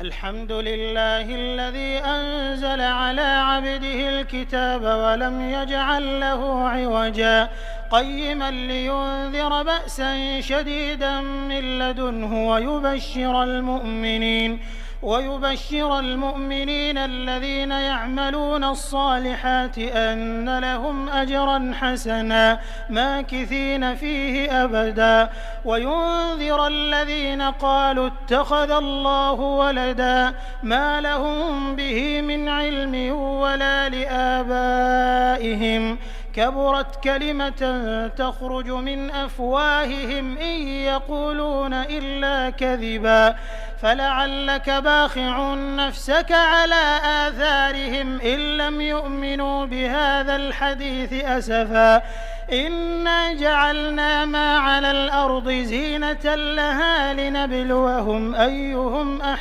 الحمد لله الذي أنزل على عبده الكتاب ولم يجعل له عوجا قيما لينذر بأسا شديدا من لدنه ويبشر المؤمنين الذين يعملون الصالحات أن لهم أجرا حسنا ماكثين فيه أبدا وينذر الذين قالوا اتخذ الله ولدا ما لهم به من علم ولا لآبائهم كبرت كلمة تخرج من أفواههم إن يقولون إلا كذبا فلعلك باخع نفسك على آثارهم إن لم يؤمنوا بهذا الحديث أسفا إنا جعلنا ما على الأرض زينة لها لنبلوهم أيهم أحسن